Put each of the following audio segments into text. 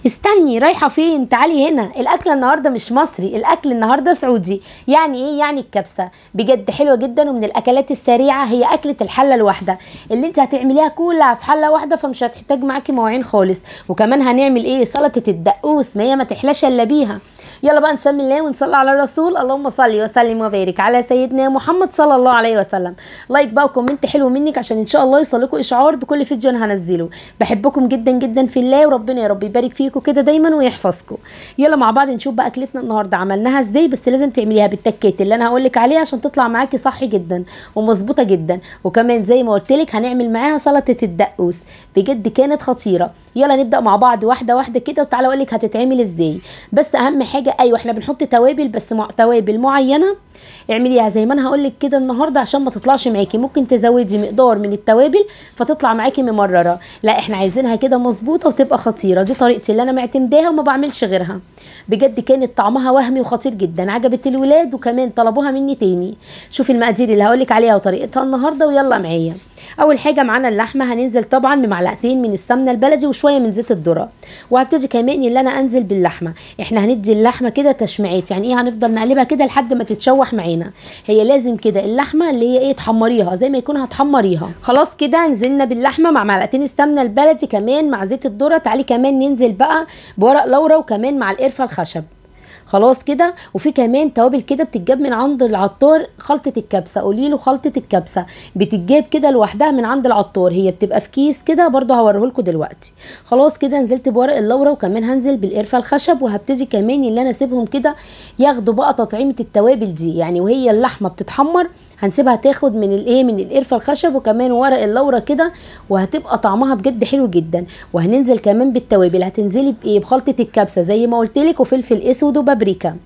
استني، رايحة فين؟ تعالي هنا. الأكل النهاردة مش مصري، الأكل النهاردة سعودي. يعني ايه؟ يعني الكبسة بجد حلوة جدا ومن الأكلات السريعة. هي أكلة الحلة الواحدة اللي انت هتعمليها كلها في حلة واحدة، فمش هتحتاج معاكي مواعين خالص. وكمان هنعمل ايه؟ سلطة الدقوس، ما هي ما تحلاش الا بيها. يلا بقى نسمي الله ونصلي على الرسول. اللهم صل وسلم وبارك على سيدنا محمد صلى الله عليه وسلم. لايك بقى وكومنت حلو منك عشان ان شاء الله يوصل لكم اشعار بكل فيديو انا هنزله. بحبكم جدا جدا في الله، وربنا يا رب يبارك فيكم كده دايما ويحفظكم. يلا مع بعض نشوف بقى اكلتنا النهارده عملناها ازاي، بس لازم تعمليها بالتكات اللي انا هقول لك عليها عشان تطلع معاكي صحي جدا ومظبوطه جدا. وكمان زي ما قلت لك هنعمل معاها سلطه الدقوس، بجد كانت خطيره. يلا نبدا مع بعض واحده واحده كده، وتعالى اقول لك هتتعمل ازاي. بس اهم حاجه، ايوه احنا بنحط توابل، بس توابل معينه اعمليها زي ما انا هقول لك كده النهارده عشان ما تطلعش معاكي. ممكن تزودي مقدار من التوابل فتطلع معاكي ممرره، لا احنا عايزينها كده مظبوطه وتبقى خطيره. دي طريقتي اللي انا معتمداها وما بعملش غيرها. بجد كانت طعمها وهمي وخطير جدا، عجبت الولاد وكمان طلبوها مني تاني. شوفي المقادير اللي هقول لك عليها وطريقتها النهارده ويلا معايا. اول حاجه معانا اللحمه، هننزل طبعا بمعلقتين من السمنه البلدي وشويه من زيت الذره. وهبتدي كمان اللي انا انزل باللحمه. احنا هندي اللحمه كده تشميعات، يعني ايه؟ هنفضل نقلبها كده لحد ما تتشوح معانا. هي لازم كده اللحمه اللي هي ايه، تحمريها زي ما يكون هتحمريها. خلاص كده نزلنا باللحمه مع معلقتين السمنه البلدي كمان مع زيت الذره. تعالي كمان ننزل بقى بورق لورا وكمان مع القرفه الخشب. خلاص كده. وفي كمان توابل كده بتتجاب من عند العطار، خلطه الكبسه، قولي له خلطه الكبسه بتتجاب كده لوحدها من عند العطار، هي بتبقى في كيس كده برده هوريه لكم دلوقتي. خلاص كده نزلت بورق اللورا وكمان هنزل بالقرفه الخشب. وهبتدي كمان اللي انا اسيبهم كده ياخدوا بقى تطعيمه التوابل دي، يعني وهي اللحمه بتتحمر هنسيبها تاخد من الايه، من القرفه الخشب وكمان ورق اللورا كده، وهتبقى طعمها بجد حلو جدا. وهننزل كمان بالتوابل، هتنزلي بايه؟ بخلطه الكبسه زي ما قلت لك، وفلفل اسود وبابريكا.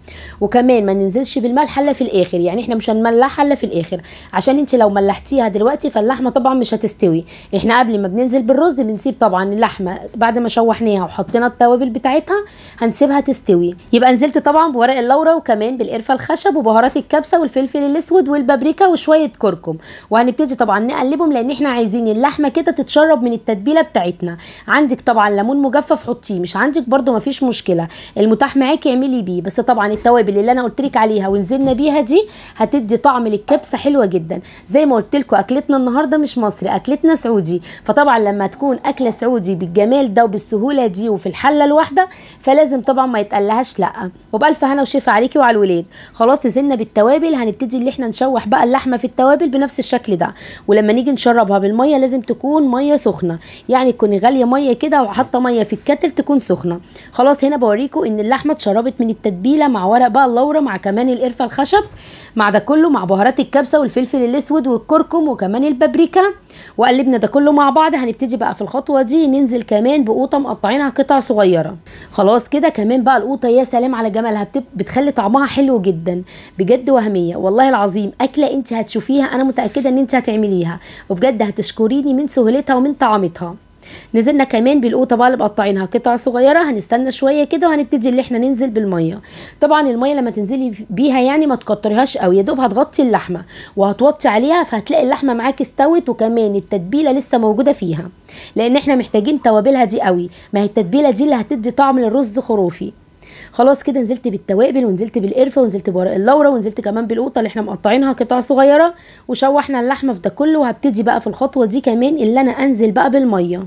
وكمان ما ننزلش بالملح الا في الاخر، يعني احنا مش هنملحها الا في الاخر، عشان انت لو ملحتيها دلوقتي فاللحمه طبعا مش هتستوي. احنا قبل ما بننزل بالرز بنسيب طبعا اللحمه بعد ما شوحناها وحطينا التوابل بتاعتها هنسيبها تستوي. يبقى نزلت طبعا بورق اللورا وكمان بالقرفه الخشب وبهارات الكبسه والفلفل الاسود والبابريكا وشويه كركم. وهنبتدي طبعا نقلبهم لان احنا عايزين اللحمه كده تتشرب من التتبيله بتاعتنا. عندك طبعا ليمون مجفف حطيه، مش عندك برده مفيش مشكله، المتاح معاكي اعملي بيه. بس طبعا التوابل اللي انا قلت لك عليها ونزلنا بيها دي هتدي طعم للكبسه حلوه جدا. زي ما قلت لكم اكلتنا النهارده مش مصري، اكلتنا سعودي. فطبعا لما تكون اكله سعودي بالجمال ده وبالسهوله دي وفي الحله الواحده فلازم طبعا ما يتقلهاش لا. وبالف هنا وشفا عليكي وعلى الولاد. خلاص نزلنا بالتوابل، هنبتدي اللي احنا نشوح بقى اللحمه في التوابل بنفس الشكل ده. ولما نيجي نشربها بالميه لازم تكون ميه سخنه، يعني تكوني غاليه ميه كده وحاطه ميه في الكتل تكون سخنه. خلاص هنا بوريكم ان اللحمه اتشربت من التتبيله مع ورق بقى اللورا مع كمان القرفه الخشب مع ده كله مع بهارات الكبسه والفلفل الاسود والكركم وكمان البابريكا. وقلبنا ده كله مع بعض. هنبتدي بقى في الخطوه دي ننزل كمان بقوطه مقطعينها قطع صغيره. خلاص كده كمان بقى القوطه يا سلام على جمالها، بتخلي طعمها حلو جدا بجد وهميه. والله العظيم اكله انت هتشوفيها انا متاكده ان انت هتعمليها وبجد هتشكريني من سهولتها ومن طعمتها. نزلنا كمان بالقوطه بقى اللي مقطعينها قطع صغيره. هنستنى شويه كده وهنبتدي اللي احنا ننزل بالميه. طبعا الميه لما تنزلي بيها يعني ما تكتريهاش قوي، يا دوب هتغطي اللحمه وهتوطي عليها فهتلاقي اللحمه معاكي استوت وكمان التتبيله لسه موجوده فيها، لان احنا محتاجين توابلها دي قوي، ما هي التتبيله دي اللي هتدي طعم للرز خرافي. خلاص كده نزلت بالتوابل ونزلت بالقرفه ونزلت بورق اللورا ونزلت كمان بالقوطه اللي احنا مقطعينها قطع صغيره وشوحنا اللحمه في ده كله. وهبتدي بقى في الخطوه دي كمان اللي انا انزل بقى بالميه.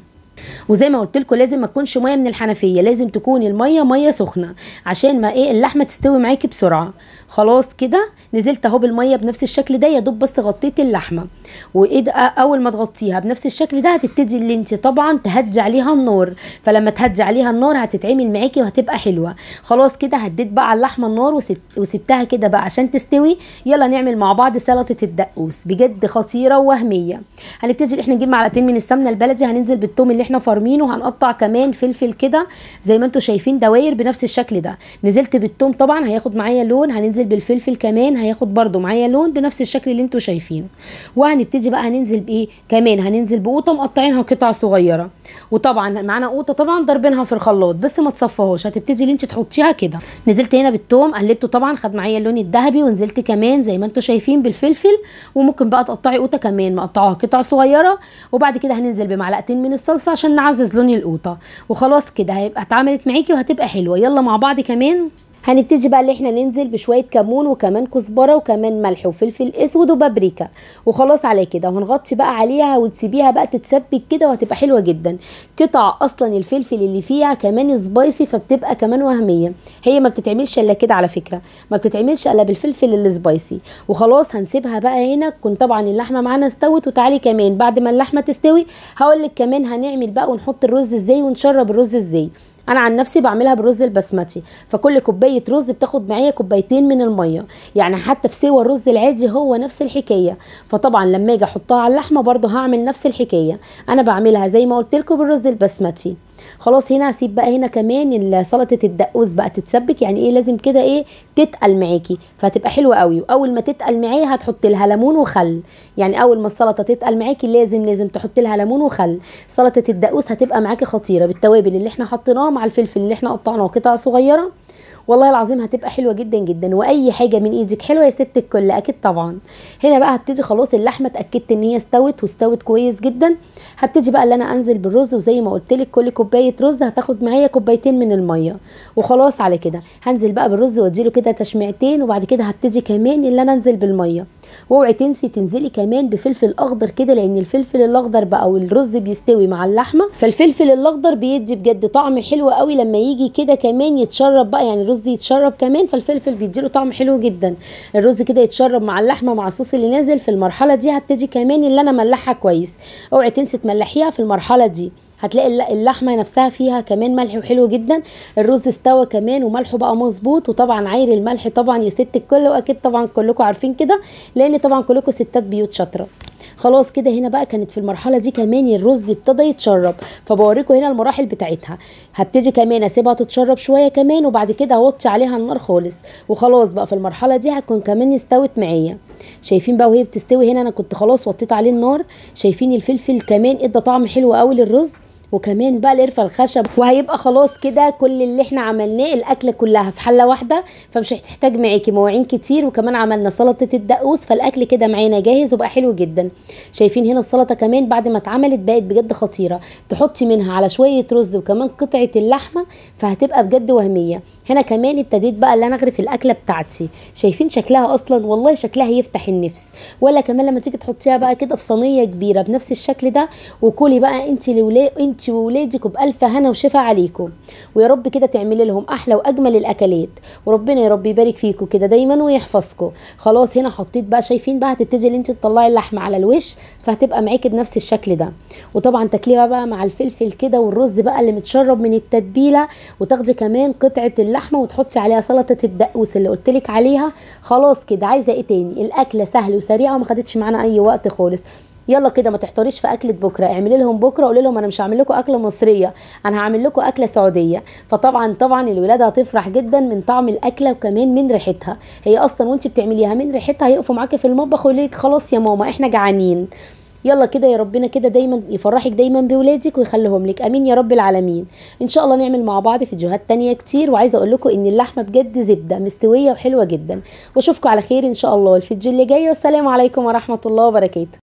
وزي ما قلت لكم لازم ما تكونش ميه من الحنفيه، لازم تكون الميه ميه سخنه عشان ما ايه اللحمه تستوي معاكي بسرعه. خلاص كده نزلت اهو بالميه بنفس الشكل ده، يا دوب بس غطيت اللحمه. وايه ده اول ما تغطيها بنفس الشكل ده هتبتدي اللي انت طبعا تهدي عليها النار، فلما تهدي عليها النار هتتعمل معاكي وهتبقى حلوه. خلاص كده هديت بقى على اللحمه النار وسبتها كده بقى عشان تستوي. يلا نعمل مع بعض سلطه الدقوس بجد خطيره ووهميه. هنبتدي احنا نجيب معلقتين من السمنه البلدي، هننزل بالثوم اللي احنا فارمينه، هنقطع كمان فلفل كده زي ما انتم شايفين دواير بنفس الشكل ده. نزلت بالثوم طبعا هياخد معايا لون، هننزل بالفلفل كمان هياخد برده معايا لون بنفس الشكل اللي انتم شايفينه. وهنبتدي بقى هننزل بايه كمان، هننزل بقوطه مقطعينها قطع صغيره. وطبعا معانا قوطه طبعا ضربينها في الخلاط، بس ما تصفهاش، هتبتدي ان انت تحطيها كده. نزلت هنا بالثوم قلبته طبعا خد معايا اللون الذهبي، ونزلت كمان زي ما انتم شايفين بالفلفل، وممكن بقى تقطعي قوطه كمان مقطعوها قطع صغيره. وبعد كده هننزل بمعلقتين من الصلصه عشان نعزز لون القوطه، وخلاص كده هيبقى اتعملت معاكي وهتبقى حلوه. يلا مع بعض كمان هنبتدي بقى اللي احنا ننزل بشويه كمون وكمان كزبره وكمان ملح وفلفل اسود وبابريكا، وخلاص على كده. وهنغطي بقى عليها وتسيبيها بقى تتسبك كده وهتبقى حلوه جدا. قطع اصلا الفلفل اللي فيها كمان سبايسي، فبتبقى كمان وهميه. هي ما بتتعملش الا كده على فكره، ما بتتعملش الا بالفلفل السبايسي. وخلاص هنسيبها بقى هنا. تكون طبعا اللحمه معانا استوت. وتعالي كمان بعد ما اللحمه تستوي هقول لك كمان هنعمل بقى ونحط الرز ازاي ونشرب الرز ازاي. انا عن نفسي بعملها بالرز البسمتي، فكل كوبايه رز بتاخد معايا كوبايتين من الميه، يعني حتى في سوى الرز العادي هو نفس الحكايه. فطبعا لما اجي احطها على اللحمه برده هعمل نفس الحكايه. انا بعملها زي ما قلت لكم بالرز البسمتي. خلاص هنا هسيب بقى هنا كمان سلطه الدقوس بقى تتسبك، يعني ايه لازم كده ايه تتقل معاكي، فهتبقى حلوه قوي. واول ما تتقل معايا هتحط لها ليمون وخل، يعني اول ما السلطه تتقل معاكي لازم تحط لها ليمون وخل. سلطه الدقوس هتبقى معاكي خطيره بالتوابل اللي احنا حطيناها مع الفلفل اللي احنا قطعناه قطع صغيره. والله العظيم هتبقى حلوه جدا جدا. واي حاجه من ايدك حلوه يا ست الكل اكيد طبعا. هنا بقى هبتدي خلاص اللحمه اتاكدت ان هي استوت واستوت كويس جدا. هبتدي بقى اللي انا انزل بالرز، وزي ما قلت لك كل كوبايه رز هتاخد معايا كوبايتين من الميه. وخلاص على كده هنزل بقى بالرز واديله كده تشميعتين، وبعد كده هبتدي كمان اللي انا انزل بالميه. واوعي تنسي تنزلي كمان بفلفل اخضر كده، لان الفلفل الاخضر بقى والرز بيستوي مع اللحمه، فالفلفل الاخضر بيدي بجد طعم حلو قوي لما يجي كده كمان يتشرب بقى، يعني الرز يتشرب كمان، فالفلفل بيديله طعم حلو جدا. الرز كده يتشرب مع اللحمه مع الصوص اللي نازل. في المرحله دي هبتدي كمان اللي انا ملحها كويس. اوعي تنسي تملحيها في المرحله دي. هتلاقي اللحمه نفسها فيها كمان ملح وحلو جدا. الرز استوى كمان وملحه بقى مظبوط. وطبعا عاير الملح طبعا يا ست الكل، واكيد طبعا كلكم عارفين كده لان طبعا كلكم ستات بيوت شاطره. خلاص كده هنا بقى كانت في المرحله دي كمان الرز ابتدى يتشرب، فبوريكم هنا المراحل بتاعتها. هبتدي كمان اسيبها تتشرب شويه كمان، وبعد كده اوطي عليها النار خالص. وخلاص بقى في المرحله دي هتكون كمان استوت معايا. شايفين بقى وهي بتستوي هنا انا كنت خلاص وطيت عليه النار. شايفين الفلفل كمان ادى طعم حلو قوي للرز، وكمان بقى القرفه الخشب. وهيبقى خلاص كده كل اللي احنا عملناه الاكله كلها في حله واحده، فمش هتحتاج معاكي مواعين كتير. وكمان عملنا سلطه الدقوس، فالاكل كده معانا جاهز وبقى حلو جدا. شايفين هنا السلطه كمان بعد ما اتعملت بقت بجد خطيره. تحطي منها على شويه رز وكمان قطعه اللحمه، فهتبقى بجد وهميه. هنا كمان ابتديت بقى اللي انا اغرف الاكله بتاعتي. شايفين شكلها اصلا والله شكلها يفتح النفس. ولا كمان لما تيجي تحطيها بقى كده في صينيه كبيره بنفس الشكل ده، وكلي بقى انت وولادك وبالف هنا وشفا عليكم. ويا رب كده تعملي لهم احلى واجمل الاكلات، وربنا يا رب يبارك فيكم كده دايما ويحفظكم. خلاص هنا حطيت بقى، شايفين بقى هتبتدي ان انت تطلعي اللحمه على الوش، فهتبقى معاكي بنفس الشكل ده. وطبعا تاكليها بقى مع الفلفل كده والرز بقى اللي متشرب من التتبيله، وتاخدي كمان قطعه اللحمه وتحطي عليها سلطه الدقوس اللي قلت لك عليها. خلاص كده عايزه ايه تاني؟ الاكله سهل وسريعه وما خدتش معانا اي وقت خالص. يلا كده ما تحتاريش في اكله بكره، اعملي لهم بكره قولي لهم انا مش هعمل لكم اكله مصريه، انا هعمل لكم اكله سعوديه. فطبعا الولاد هتفرح جدا من طعم الاكله وكمان من ريحتها. هي اصلا وانت بتعمليها من ريحتها هيقفوا معاكي في المطبخ ويقولوا لك خلاص يا ماما احنا جعانين. يلا كده يا ربنا كده دايما يفرحك دايما بولادك ويخليهم لك، امين يا رب العالمين. ان شاء الله نعمل مع بعض فيديوهات تانية كتير. وعايزه اقول لكم ان اللحمه بجد زبده مستويه وحلوه جدا. واشوفكم على خير ان شاء الله الفيديو اللي جاي، والسلام عليكم ورحمه الله وبركاته.